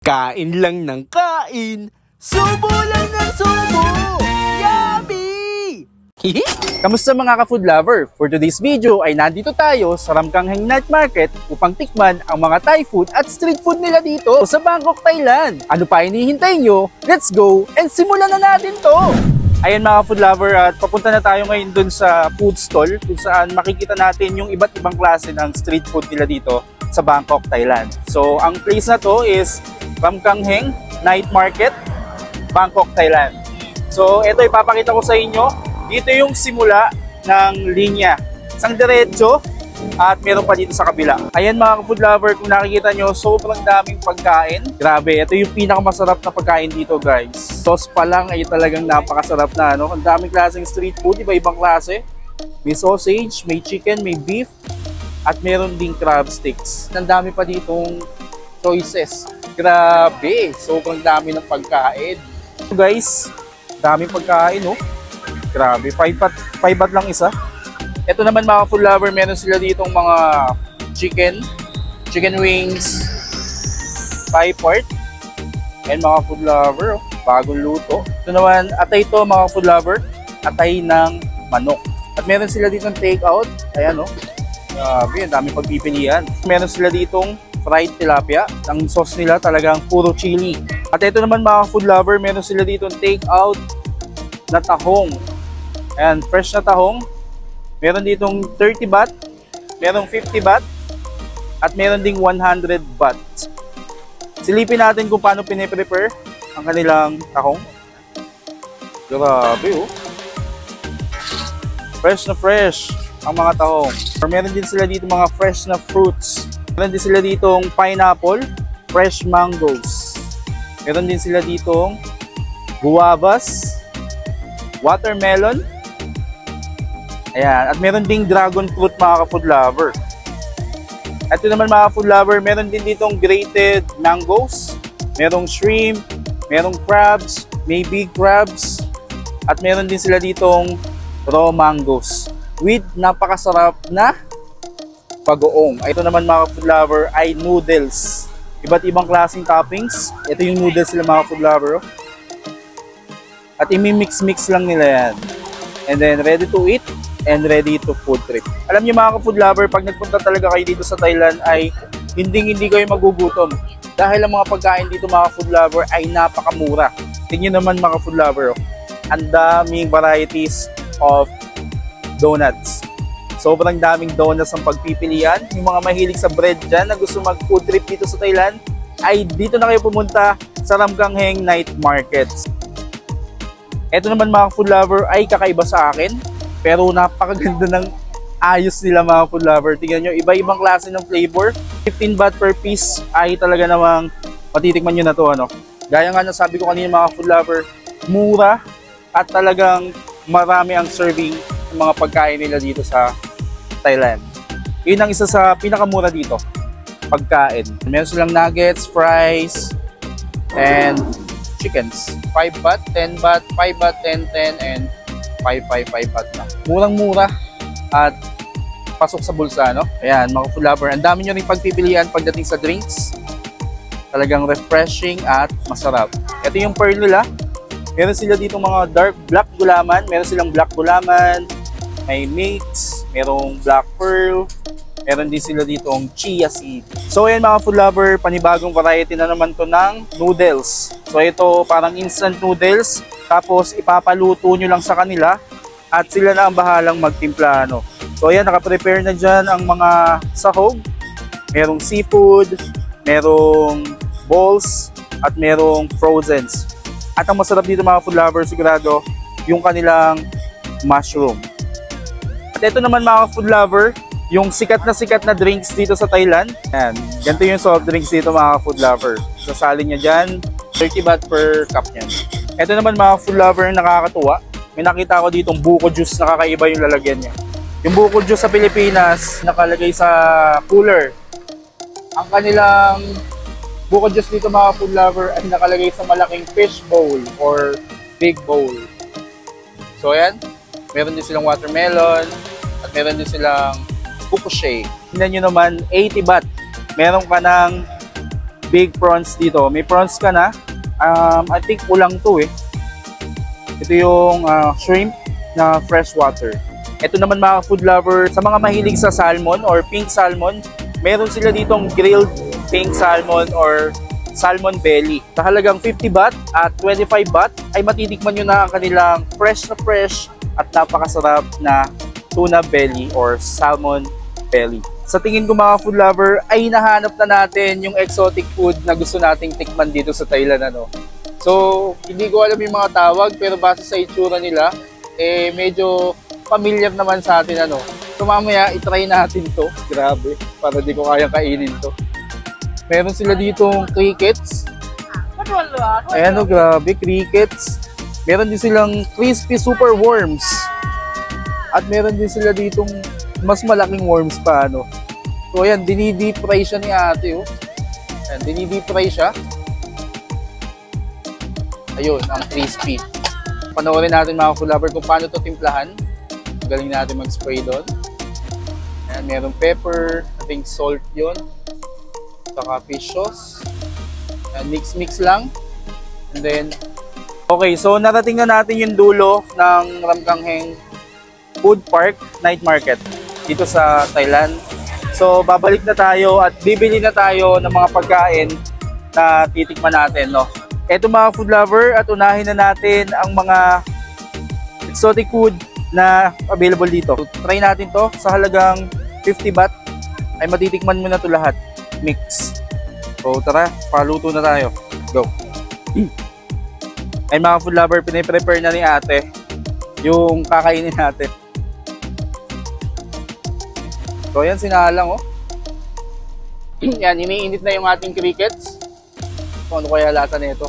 Kain lang ng kain, subo lang ng subo. Yummy! Kamusta mga ka-food lover? For today's video ay nandito tayo sa Ramkanghaeng Night Market upang tikman ang mga Thai food at street food nila dito sa Bangkok, Thailand. Ano pa hinihintay nyo? Let's go and simulan na natin to! Ayan mga food lover, at papunta na tayo ngayon dun sa food stall kung saan makikita natin yung iba't ibang klase ng street food nila dito sa Bangkok, Thailand. So ang place na to is Ramkanghaeng Night Market, Bangkok, Thailand. So ito ipapakita ko sa inyo. Dito yung simula ng linya. Isang diretso at meron pa dito sa kabila. Ayan mga food lover, kung nakikita nyo, sobrang daming pagkain. Grabe, ito yung pinakamasarap na pagkain dito guys. Sauce pa lang ay talagang napakasarap na. Ang daming klaseng street food, iba-ibang klase. May sausage, may chicken, may beef, at meron ding crab sticks. Ang dami pa ditong choices. Grabe, sobrang dami ng pagkain. So guys, daming pagkain oh. Grabe, 5 baht lang isa. Ito naman mga food lover, meron sila ditong mga chicken wings, Thai part. And mga food lover, oh, bagong luto. Ito naman, atay to mga food lover, atay ng manok. At meron sila ditong take out. Ayan oh. Grabe, ang daming pagpipilian. Meron sila ditong fried tilapia. Ang sauce nila talagang puro chili. At ito naman mga food lover, meron sila ditong take out na tahong. Ayan, fresh na tahong. Meron ditong 30 baht, merong 50 baht, at meron ding 100 baht. Silipin natin kung paano piniprepare ang kanilang tahong. Grabe oh. Fresh na fresh ang mga tahong. Meron din sila dito mga fresh na fruits. Meron din sila ditong pineapple, fresh mangoes. Meron din sila ditong guavas, watermelon. Ayan, at meron ding dragon fruit mga ka-food lover. At ito naman mga food lover, meron din ditong grated mangoes, merong shrimp, merong crabs, may big crabs, at meron din sila ditong raw mangoes with napakasarap na pag-oong. Ito naman mga food lover ay noodles. Iba't ibang klaseng toppings. Ito yung noodles nila mga food lover. At imi-mix-mix lang nila yan. And then ready to eat and ready to food trip. Alam niyo mga food lover, pag nagpunta talaga kayo dito sa Thailand ay hindi kayo magugutom. Dahil ang mga pagkain dito mga food lover ay napakamura. Tingnan naman mga food lover. Ang daming varieties of donuts. Sobrang daming donuts ang pagpipilian. Yung mga mahilig sa bread dyan na gusto mag-food trip dito sa Thailand, ay dito na kayo pumunta sa Ramkanghaeng Night Market. Ito naman mga food lover ay kakaiba sa akin, pero napakaganda ng ayos nila mga food lover. Tingnan nyo, iba-ibang klase ng flavor. 15 baht per piece ay talaga namang matitikman nyo na to. Ano? Gaya nga nasabi ko kanina mga food lover, mura at talagang marami ang serving ng mga pagkain nila dito sa Thailand. Yun ang isa sa pinakamura dito, pagkain. Meron silang nuggets, fries, and chickens. 5 baht, 10 baht, 5 baht, 10, 10, and 5 baht na. Murang-mura at pasok sa bulsa, no? Ayan, mga food lover. Ang dami nyo rin pagpipilian pagdating sa drinks. Talagang refreshing at masarap. Ito yung pearl nila. Meron sila dito mga dark black gulaman. Meron silang black gulaman. May mix. Merong black pearl. Meron din sila dito ang chia seed. So ayan mga food lover, panibagong variety na naman to ng noodles. So ito parang instant noodles. Tapos ipapaluto nyo lang sa kanila at sila na ang bahalang magtimpla. No? So ayan, nakaprepare na dyan ang mga sahog. Merong seafood, merong balls, at merong frozens. At ang masarap dito mga food lover, sigurado, yung kanilang mushroom. At ito naman mga food lover, yung sikat na drinks dito sa Thailand. Ayan, ganito yung soft drinks dito mga food lover. Sasalin nyo dyan, 30 baht per cup yan. Ito naman mga food lover, nakakatuwa. May nakita ko ditong buko juice, nakakaiba yung lalagyan niya. Yung buko juice sa Pilipinas, nakalagay sa cooler. Ang kanilang buko juice dito mga food lover ay nakalagay sa malaking fish bowl or big bowl. So ayan, meron din silang watermelon at meron din silang buko shake. Tingnan nyo naman, 80 baht. Meron ka ng big prawns dito. May prawns ka na. I think ulang to eh. Ito yung shrimp na freshwater. Ito naman mga food lover, sa mga mahilig sa salmon or pink salmon, meron sila ditong grilled pink salmon or salmon belly. Sa halagang 50 baht at 25 baht ay matitikman nyo na ang kanilang fresh at napakasarap na tuna belly or salmon belly. Sa tingin ko mga food lover ay hinahanap na natin yung exotic food na gusto nating tikman dito sa Thailand. So hindi ko alam yung mga tawag pero base sa itsura nila medyo familiar naman sa atin. So mamaya itry natin to. Grabe, para di ko kayang kainin to. Meron sila ditong crickets. Ayan grabe, crickets. Meron din silang crispy super worms. At meron din sila ditong mas malaking worms pa. So ayan, dinidip fry siya ni ate. Ayan, dinidip fry siya. Ayun, ang crispy. Panoorin natin mga food lover kung paano to timplahan. Galing natin mag-spray doon. Ayan, merong pepper, I think salt yun. Saka fish sauce. Ayan, mix lang. And then, okay, so narating na natin yung dulo ng Ramkanghaeng Food Park Night Market dito sa Thailand. So, babalik na tayo at bibili na tayo ng mga pagkain na titikman natin, Eto mga food lover, at unahin na natin ang mga exotic food na available dito. So, try natin to sa halagang 50 baht ay matitikman mo na to lahat. Mix. So tara, paluto na tayo. Go. Ay mga food lover, piniprepare na ni ate yung kakainin natin. So yan, sinalang Yan, iniinit na yung ating crickets. Kung ano kaya lasa nito.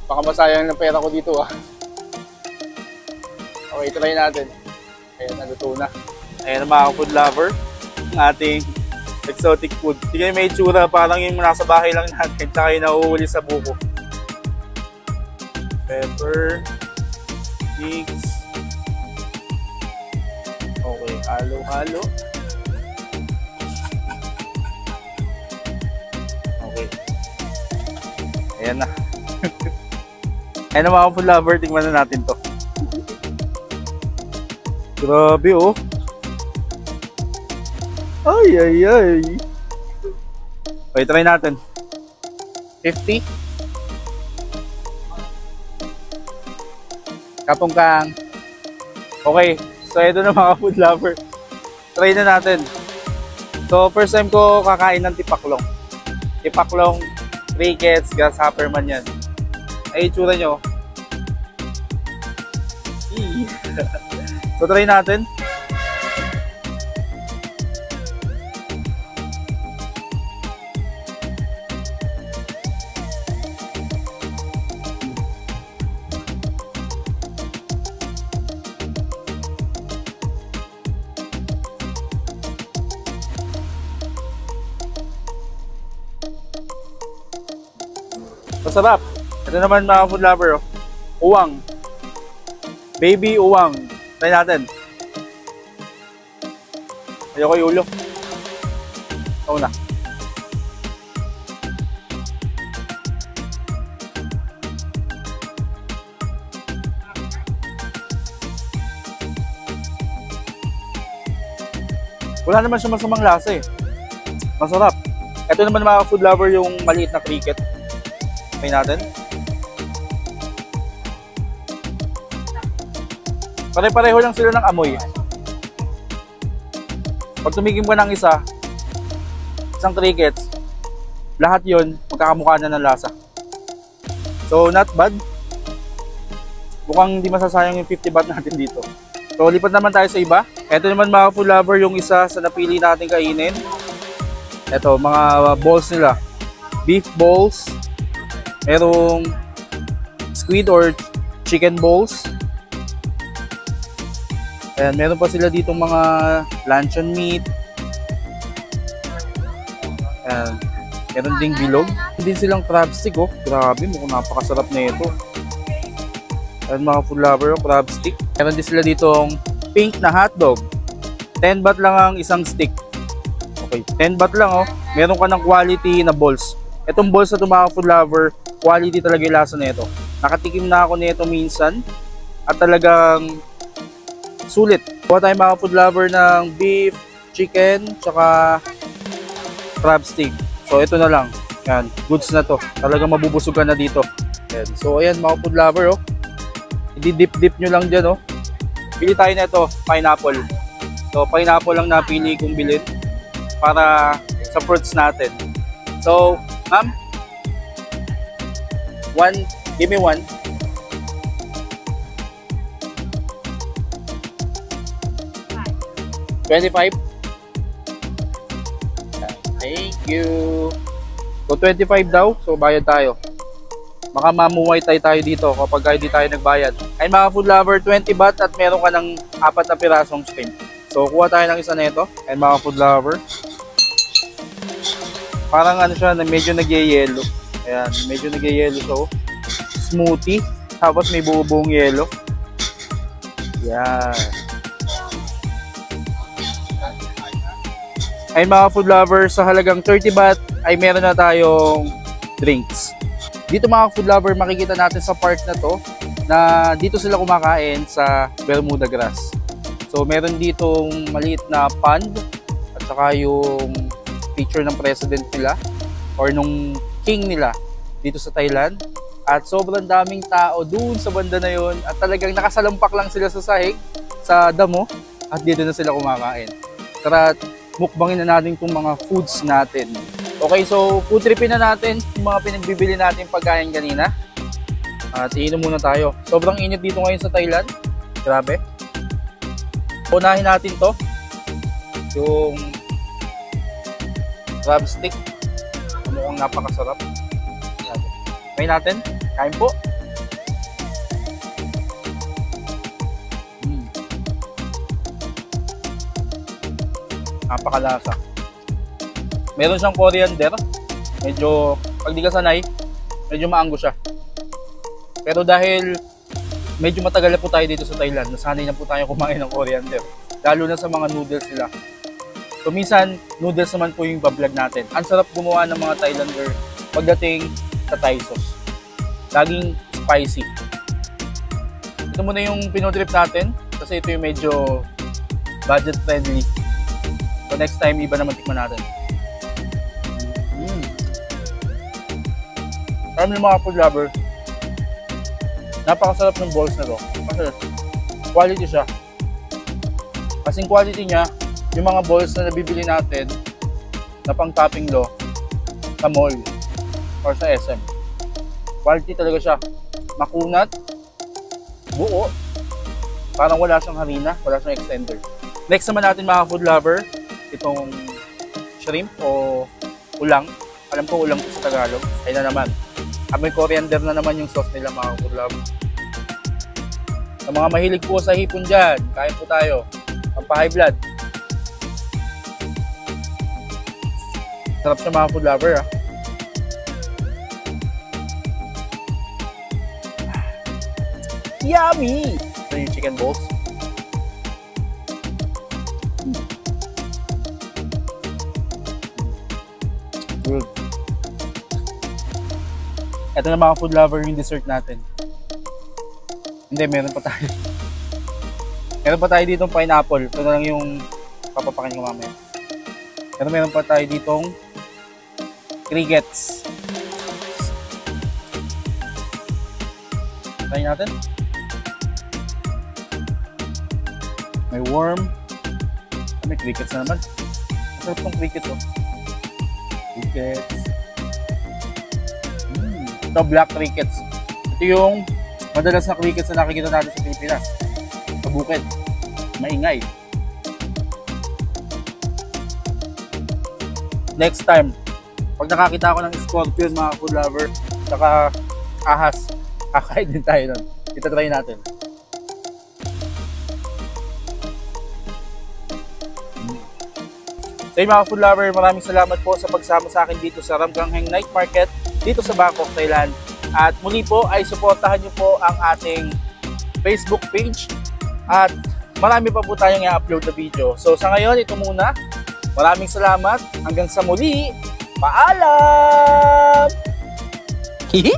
Baka masayang ng pera ko dito Okay, try natin. Ayan, naluto na. Ayan mga food lover, ang ating exotic food. Tingnan may itsura, parang yung nasa bahay lang natin, tsaka yung nahuhuli sa buko. Pepper, mix. Okay, halo-halo. Okay. Ayan na. Ayan na mga food lover, tingnan na natin to. Grabe Ay. Okay, try natin. 50. Kapungkang. Okay, so ito na mga food lover. Try na natin. So first time ko kakain ng tipaklong. Tipaklong, crickets, grasshopper man yan. Ay, itsura nyo. So try natin. Masarap. Ito naman mga food lover, uwang. Baby uwang. Try natin. Ayoko yung ulo. Ito na. Wala naman siya masamang lasa Masarap. Ito naman mga food lover, yung maliit na cricket. Try natin. Pare-pareho lang sila ng amoy. Pag tumigim ka ng isang crickets, lahat yon magkakamukha na ng lasa. So not bad. Mukhang hindi masasayang yung 50 baht natin dito. So lipat naman tayo sa iba. Ito naman mga food lover, yung isa sa napili natin kainin. Ito, mga balls nila. Beef balls. Merong squid or chicken balls. Ayan, meron pa sila ditong mga luncheon meat. Ayan, meron ding bilog. Hindi silang crab stick Grabe, mukhang napakasarap na ito. Ayan mga food lover, crab stick. Meron din sila ditong pink na hotdog. 10 baht lang ang isang stick. Okay, 10 baht lang Meron ka ng quality na balls. Itong balls na ito mga food lover, quality talaga yung lasa nito. Nakatikim na ako nito minsan at talagang sulit. Kuha tayo mga food lover ng beef, chicken, tsaka crab stick. So ito na lang. Yan, goods na to. Talagang mabubusog ka na dito. Yan. So ayan mga food lover, oh. I-dip-dip nyo lang dyan, oh. Pili tayo na ito, pineapple. So pineapple lang napili kong bilhin para sa fruits natin. So, ma'am, give me one. $25. Thank you. So 25 daw, so bayad tayo. Baka mamuway tayo dito kapag hindi tayo nagbayad. Ay mga food lover, 20 baht at meron ka ng 4 na pirasong shrimp. So kuha tayo ng isa nito. Ay mga food lover. Parang ano siya, medyo nagye-yellow. Ayan, medyo nagye-yellow siya. Smoothie. Tapos may buo-buong yellow. Yan. Ay mga food lover, sa halagang 30 baht ay meron na tayong drinks. Dito mga food lover, makikita natin sa park na to na dito sila kumakain sa Bermuda grass. So meron ditong maliit na pond at saka yung picture ng president nila or nung king nila dito sa Thailand. At sobrang daming tao dun sa banda na yun at talagang nakasalampak lang sila sa sahig, sa damo at dito na sila kumakain. Tara, mukbangin na natin itong mga foods natin. Okay, so food tripin na natin yung mga pinagbibili natin pagkain kanina. At iinom muna tayo. Sobrang init dito ngayon sa Thailand. Grabe. Unahin natin to. Yung crab stick. Mukhang napakasarap. Kain natin. Kain po. Napakalasa. Meron siyang coriander. Medyo, pag di ka sanay, medyo maanggo siya. Pero dahil medyo matagal na po tayo dito sa Thailand, nasanay na po tayo kumain ng coriander. Lalo na sa mga noodles nila. So minsan, noodles naman po yung bablog natin. Ang sarap gumawa ng mga Thailander pagdating sa Thai sauce. Laging spicy. Ito muna yung pinotrip natin kasi ito yung medyo budget friendly. So next time, iba naman tikman natin. Alam niyo mga food lover, napakasarap ng balls na to. Kasi quality siya. Kasing quality niya, yung mga balls na nabibili natin na pang topping lo sa mall or sa SM. Quality talaga siya. Makunat, buo, parang wala siyang harina, wala siyang extender. Next naman natin mga food lover, itong shrimp o ulang. Alam ko ulang sa Tagalog. Ayun na naman. May coriander na naman yung sauce nila mga food lover. Sa mga mahilig po sa hipon dyan, kain po tayo. Pampa-high blood. Sarap siya mga food lover, ah. Yummy! Ito yung chicken balls. Good. Ito na mga food lover yung dessert natin. Hindi, meron pa tayo. Meron pa tayo ditong pineapple. Ito na lang yung papapakin ko mamaya. Pero meron pa tayo ditong crickets. Try natin. May worm. May crickets na naman. Masarap tong crickets, oh. Crickets. Ito, black crickets. Ito yung madalas na crickets na nakikita natin sa Pilipinas. Sa bukid. Maingay. Next time, pag nakakita ako ng scorpion mga food lover, saka ahas, kakain din tayo nun. Itatry natin. So yung mga food lover, maraming salamat po sa pagsama sa akin dito sa Ramgangheng Night Market dito sa Bangkok, Thailand. At muli po ay suportahan nyo po ang ating Facebook page at marami pa po tayong i-upload na video. So sa ngayon, ito muna. Maraming salamat. Hanggang sa muli. Paalam! Hihi!